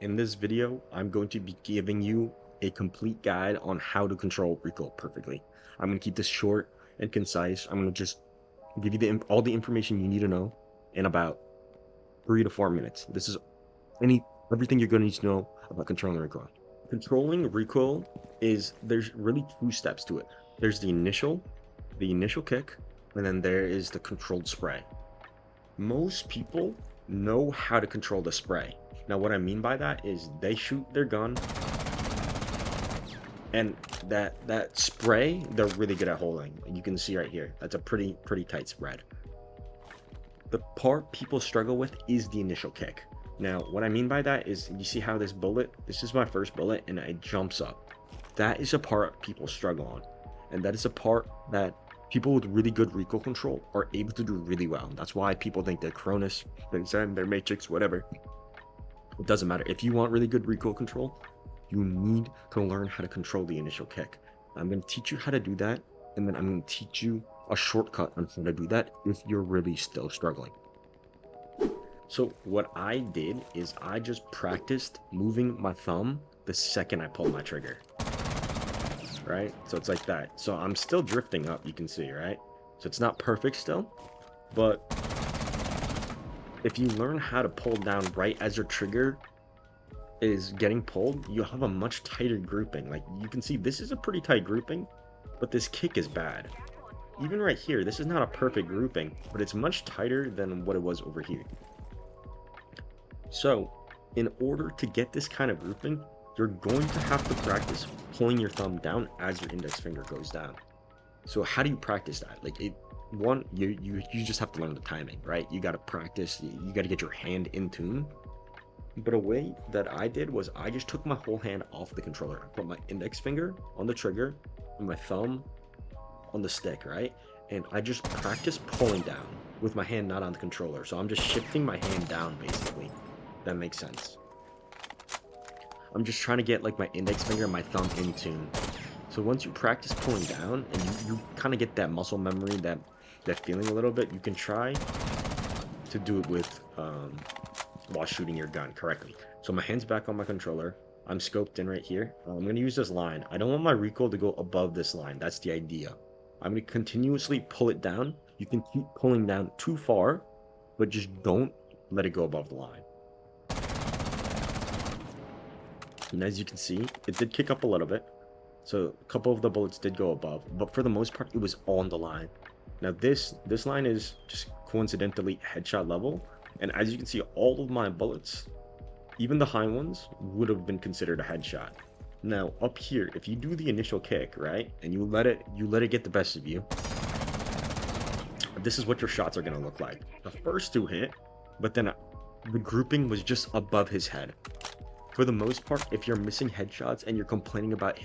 In this video, I'm going to be giving you a complete guide on how to control recoil perfectly. I'm going to keep this short and concise. I'm going to just give you all the information you need to know in about 3 to 4 minutes. This is everything you're going to need to know about controlling recoil. Controlling recoil there's really 2 steps to it. There's the initial kick, and then there is the controlled spray. Most people know how to control the spray. Now, what I mean by that is they shoot their gun, and that spray, they're really good at holding. You can see right here, that's a pretty tight spread. The part people struggle with is the initial kick. Now, what I mean by that is, you see how this is my first bullet, and it jumps up. That is a part people struggle on, and that is a part that people with really good recoil control are able to do really well. That's why people think they're Cronus, they're Matrix, whatever. It doesn't matter. If you want really good recoil control, you need to learn how to control the initial kick. I'm going to teach you how to do that, and then I'm going to teach you a shortcut on how to do that if you're really still struggling. So what I did is I just practiced moving my thumb the second I pulled my trigger. Right? So it's like that. So I'm still drifting up, you can see, right? So it's not perfect still, but if you learn how to pull down right as your trigger is getting pulled, you have a much tighter grouping. Like, you can see this is a pretty tight grouping, but this kick is bad. Even right here, this is not a perfect grouping, but it's much tighter than what it was over here. So in order to get this kind of grouping, you're going to have to practice pulling your thumb down as your index finger goes down. So how do you practice that? Like, you just have to learn the timing, right? You got to practice, you got to get your hand in tune. But a way that I did was I just took my whole hand off the controller. I put my index finger on the trigger and my thumb on the stick, right? And I just practiced pulling down with my hand not on the controller. So I'm just shifting my hand down, basically. That makes sense. I'm just trying to get like my index finger and my thumb in tune. So once you practice pulling down and you kind of get that muscle memory, that feeling a little bit, you can try to do it with while shooting your gun correctly. So my hand's back on my controller. I'm scoped in right here. I'm going to use this line. I don't want my recoil to go above this line. That's the idea. I'm going to continuously pull it down. You can keep pulling down too far, but just don't let it go above the line. And as you can see, it did kick up a little bit. So a couple of the bullets did go above, but for the most part, it was on the line. Now this line is just coincidentally headshot level. And as you can see, all of my bullets, even the high ones, would have been considered a headshot. Now up here, if you do the initial kick, right, and you let it get the best of you, this is what your shots are going to look like. The first 2 hit, but then the grouping was just above his head. For the most part, if you're missing headshots and you're complaining about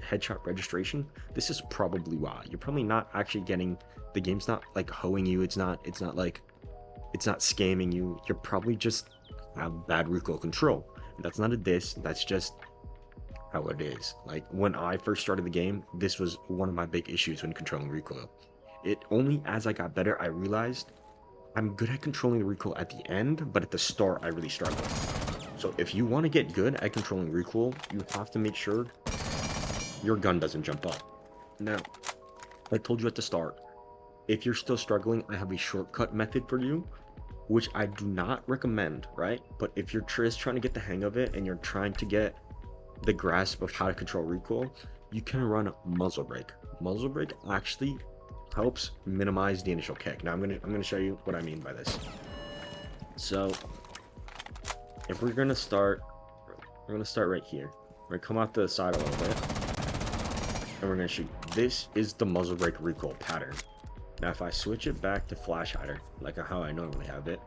headshot registration, this is probably why. You're probably not actually getting, the game's not like hoeing you. It's not scamming you. You're probably just have bad recoil control. That's not a diss, that's just how it is. Like, when I first started the game, this was one of my big issues when controlling recoil. It only as I got better, I realized I'm good at controlling the recoil at the end, but at the start, I really struggled. So if you want to get good at controlling recoil, you have to make sure your gun doesn't jump up. Now, I told you at the start, if you're still struggling, I have a shortcut method for you, which I do not recommend, right? But if you're just trying to get the hang of it and you're trying to get the grasp of how to control recoil, you can run muzzle brake. Muzzle brake actually helps minimize the initial kick. Now I'm gonna show you what I mean by this. So if we're gonna start right here. We're gonna come out to the side a little bit, and we're gonna shoot. This is the muzzle brake recoil pattern. Now if I switch it back to flash hider, like how I normally have it,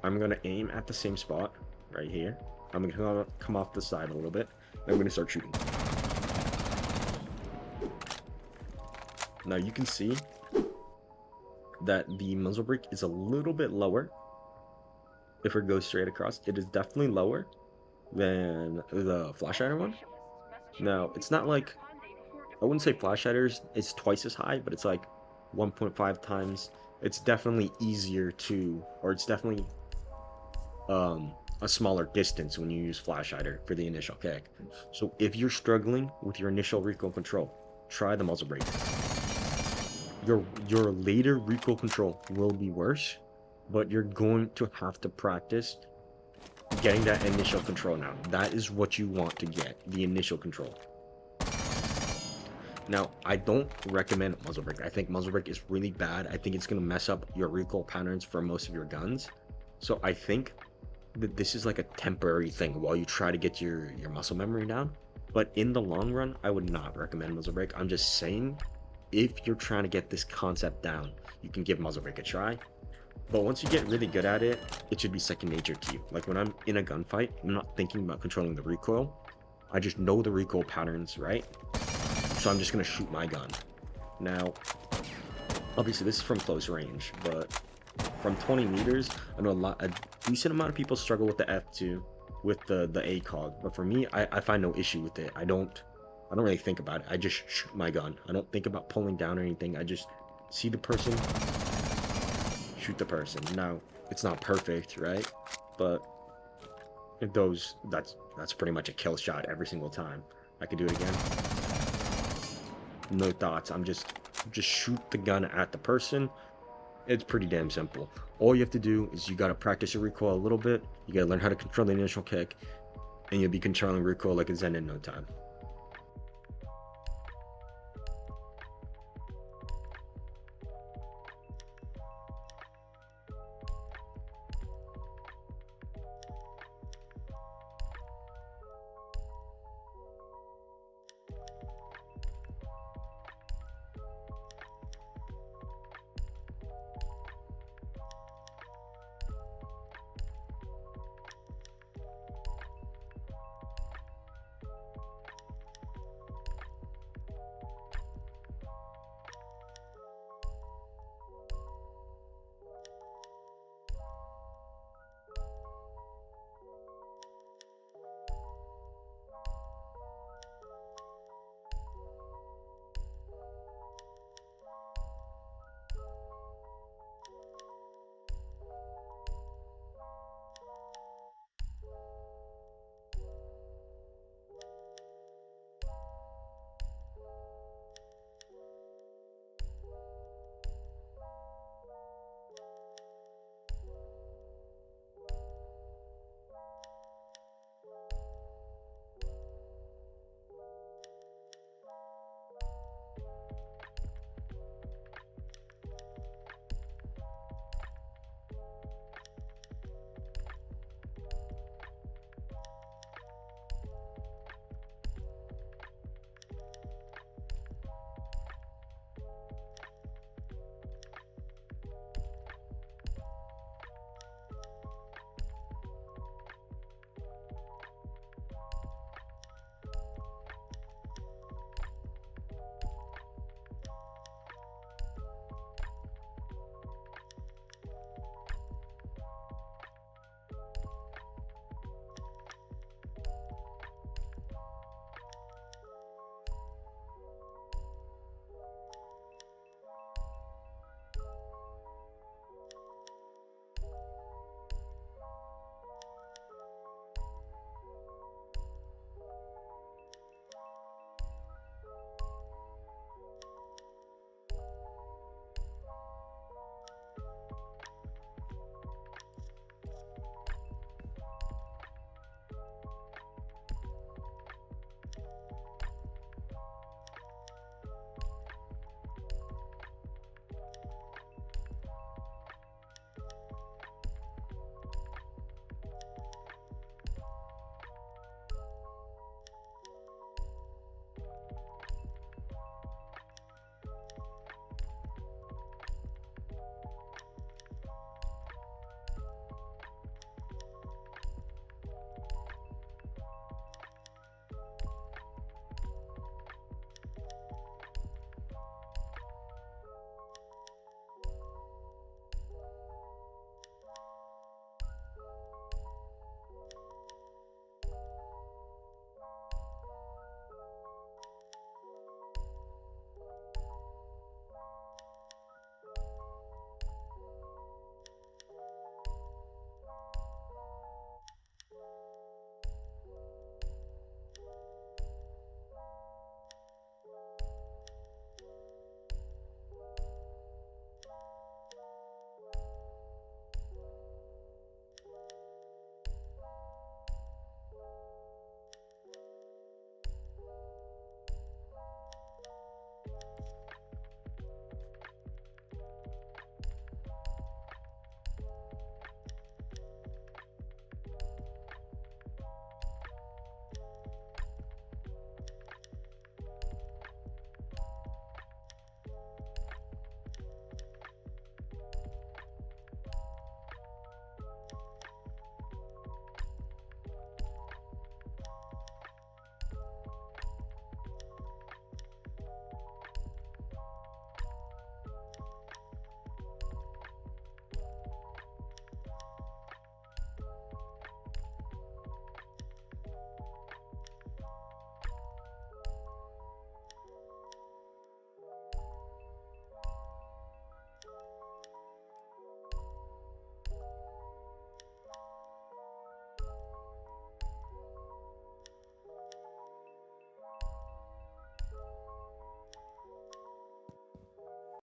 I'm gonna aim at the same spot right here. I'm gonna come off the side a little bit, and I'm gonna start shooting. Now you can see that the muzzle brake is a little bit lower. If it goes straight across, it is definitely lower than the flash hider one. Now, it's not like, I wouldn't say flash hiders is twice as high, but it's like 1.5 times. It's definitely easier to, or it's definitely a smaller distance when you use flash hider for the initial kick. So if you're struggling with your initial recoil control, try the muzzle brake. Your later recoil control will be worse, but you're going to have to practice getting that initial control now. That is what you want to get, the initial control. Now, I don't recommend muzzle brake. I think muzzle brake is really bad. I think it's going to mess up your recoil patterns for most of your guns. So I think that this is like a temporary thing while you try to get your muscle memory down. But in the long run, I would not recommend muzzle brake. I'm just saying, if you're trying to get this concept down, you can give muzzle brake a try. But once you get really good at it, it should be second nature to you. Like when I'm in a gunfight, I'm not thinking about controlling the recoil. I just know the recoil patterns, right? So I'm just gonna shoot my gun. Now, obviously this is from close range, but from 20 meters, I know a decent amount of people struggle with the F2, with the ACOG. But for me, I find no issue with it. I don't really think about it. I just shoot my gun. I don't think about pulling down or anything. I just see the person, shoot the person. Now, it's not perfect, right? But that's pretty much a kill shot every single time. I could do it again. No thoughts. I'm just shoot the gun at the person. It's pretty damn simple. All you have to do is you got to practice your recoil a little bit. You got to learn how to control the initial kick, and you'll be controlling recoil like a zen in no time.